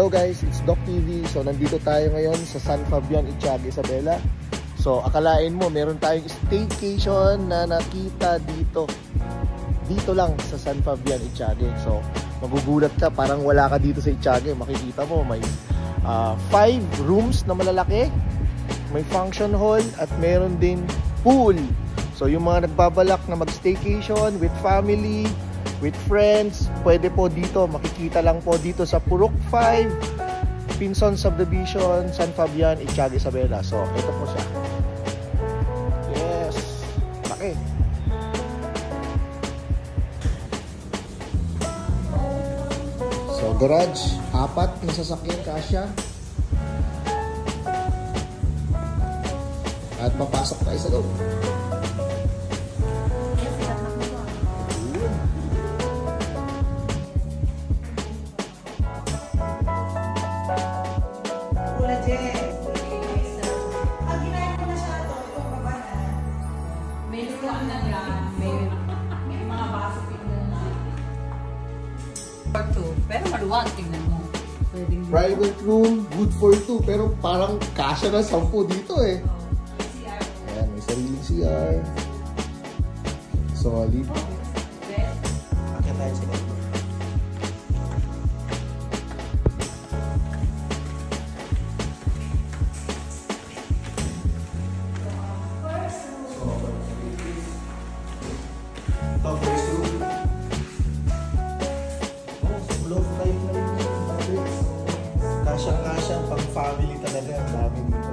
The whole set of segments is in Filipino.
Hello guys, it's Doc TV. So nandito tayo ngayon sa San Fabian, Itiaga, Isabela. So akalain mo meron tayong staycation na nakita dito. Dito lang sa San Fabian, Itiaga. So magugulat ka, parang wala ka dito sa Itiaga. Makikita mo may 5 rooms na malalaki, may function hall at meron din pool. So yung mga nagbabalak na mag-staycation with family, with friends, pwede po dito. Makikita lang po dito sa Purok 5, Pinson Subdivision, San Fabian, Itiaga, Isabela. So ito po siya. Yes, laki. So garage, 4 na sasakyan kasya. At papasok tayo sa loob. Pero maluwag, tingnan mo. Private room, good for 2. Pero parang kasya na 10 dito eh. Ayan, may sariling CR. Solid. Akit tayo sa loob. Kasya pang family talaga, ang dami dito.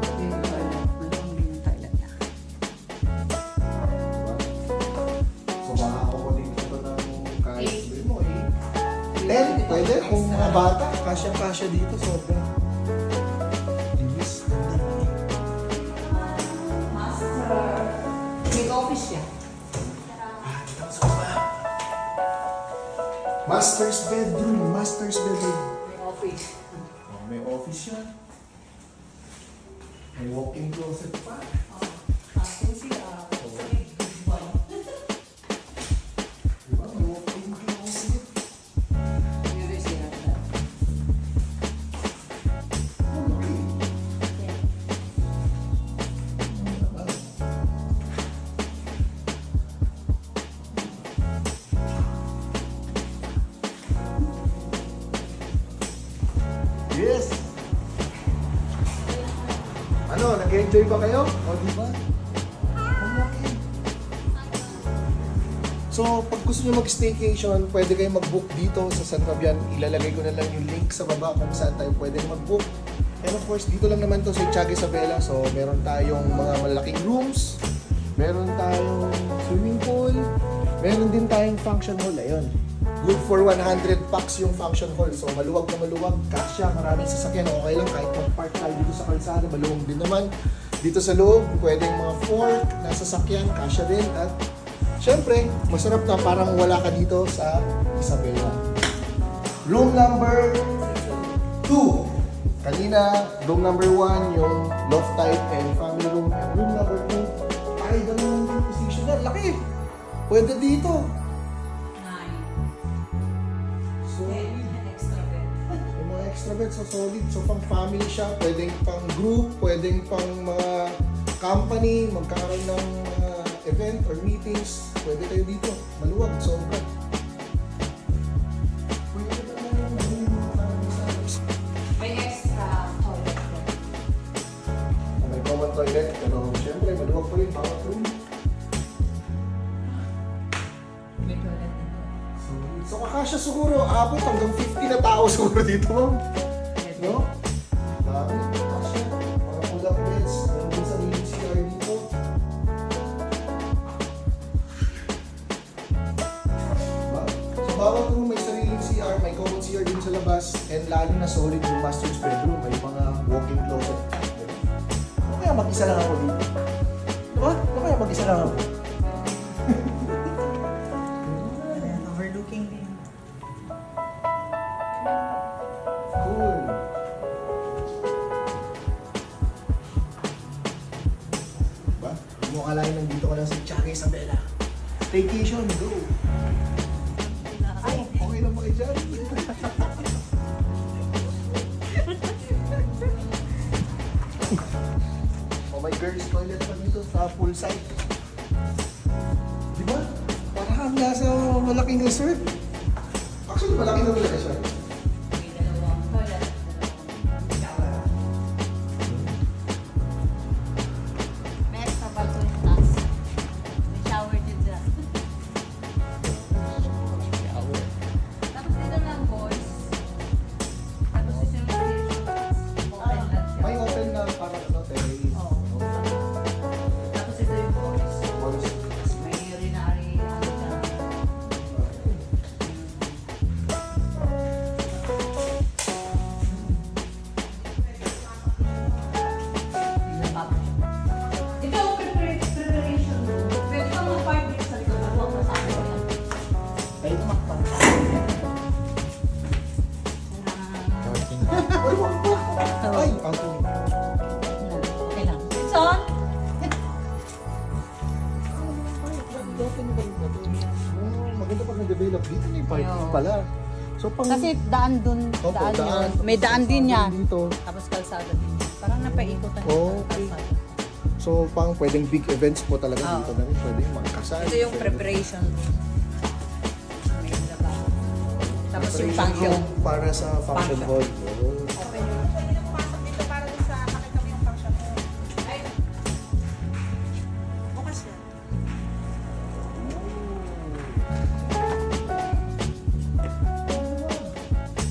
So baka ako dito ng kahit sabihin mo 10, pwede kung mga bata, kasya dito, sobra. Linis, May office siya. Master's bedroom. May office. May office yan. May walk-in closet pa. Diba? May walk-in closet. Yes! Ano, nag-enjoy ba kayo? O diba? Okay. So, pag gusto nyo mag-staycation, pwede kayong mag-book dito sa San Fabian. Ilalagay ko na lang yung link sa baba kung saan tayo pwede mag-book. And of course, dito lang naman to sa Itiaga, Isabela. So, meron tayong mga malaking rooms. Meron tayong swimming pool. Meron din tayong function hall. Ayun. Good for 100 packs yung function hall. So maluwag na maluwag, kasya, maraming sasakyan, okay lang kahit mag-park tayo dito sa kalsada, maluwag din naman. Dito sa loob, pwedeng mga fork na sasakyan, kasya din. At syempre, masarap na parang wala ka dito sa Isabela. Room number 2. Kanina, room number 1, yung loft type and family room. And room number 2, ay ganun yung position na. Laki! Pwede dito. Extra bed, so solid. So pang family siya, pwedeng pang group, pwedeng pang mga company, magkakaroon ng mga event or meetings, pwede kayo dito. Maluwag, sobra. May extra toilet. May common toilet, pero syempre maluwag pa rin, bawat room. May toilet dito. So kakasya siguro, abot hanggang 50 na tao siguro dito, ma'am. No? Dami, kakasya. Mga pull-up beds, meron din sariling CR dito. Diba? So bawat room may sariling CR, may common CR din sa labas, and lalo na solid yung master's bedroom, may mga walk-in closet. Ano kaya mag-isa lang ako dito? Diba? Ano kaya mag-isa lang ako? Overlooking din. Cool. Diba? Hindi mo akalain nandito ka lang sa Itiaga, Isabela. Staycation, go! Ay, okay lang ba kayo dyan? Shares toilet pa dito sa poolside. Di ba? Parang nasa malaking resort. Actually, malaki na talaga siya. May dalawang toilet, dalawang shower. May extra balcony taas. May shower din dyan. Tapos dito lang boys. Tapos yung open lang siya. May open na parang ano, terrace. Oo. Tapos ito yung boys. Walls. Tapos may urinary ano siya. Ito ang preparation room. Pwede kang mag-park dito sa likod. Ako ang kasama ko yan. Pwede kang mag-park. Ay, wag po! Ay, ang tuloy. Okay lang. It's on. Maganda pag na-develop dito na yung parking pala. So, pang... Kasi daan dun. Opo, Daan daan. yun. May daan din yan. Dito. Tapos kalsada din. Parang napaikutan yung Okay. kalsada. So, pang pwedeng big events po talaga Oo. dito na rin. Pwedeng mga kasal. Ito yung pwedeng- preparation room. May trabaho. Tapos yung preparation function. room para sa function Function. hall. Oh. Open yung... Pwede na pumasok dito para dun sa makikita mo yung function mo. Ay, Bukas yan.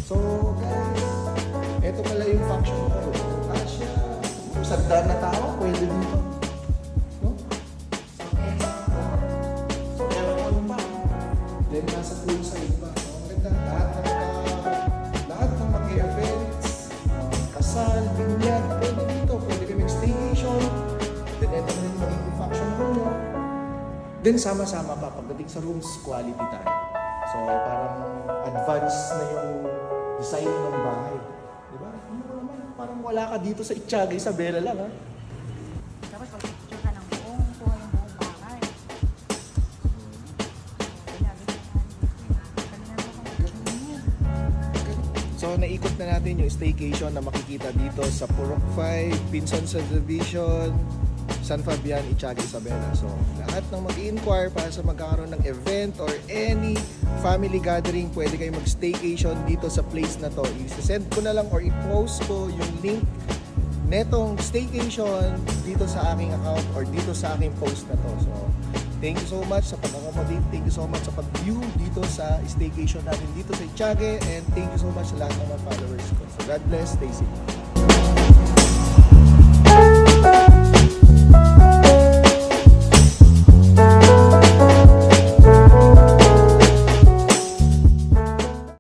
So, guys, ito pala yung function hall. Asya, sagdan na tao, pwede dito. No? So, aircon pa. Then, nasa poolside pa. So, maganda. Lahat ng mga events, kasal, binyag, pwede dito. Pwede kayo mag-staycation. Then, ito na rin magiging function hall nyo. Then, sama-sama pa. Pagdating sa rooms, quality tayo. So, parang advanced na yung design ng bahay. Diba? Ano mo naman, parang wala ka dito sa Ittiaga, Isabela lang, ha? Tapos pag-picture ka ng buong kuha yung buong bahay. So, naikot na natin yung staycation na makikita dito sa Purok 5, Pinson Subdivision, San Fabian, Ittiaga, Isabela. So, lahat ng mag-inquire para sa magkakaroon ng event or any family gathering, pwede kayo mag-staycation dito sa place na to. I-send ko na lang or i-post ko yung link netong staycation dito sa aking account or dito sa aking post na to. So, thank you so much sa pag-accommodate. Thank you so much sa pag-view dito sa staycation natin dito sa Ittiaga. And thank you so much sa lahat ng mga followers ko. So, God bless. Stay safe.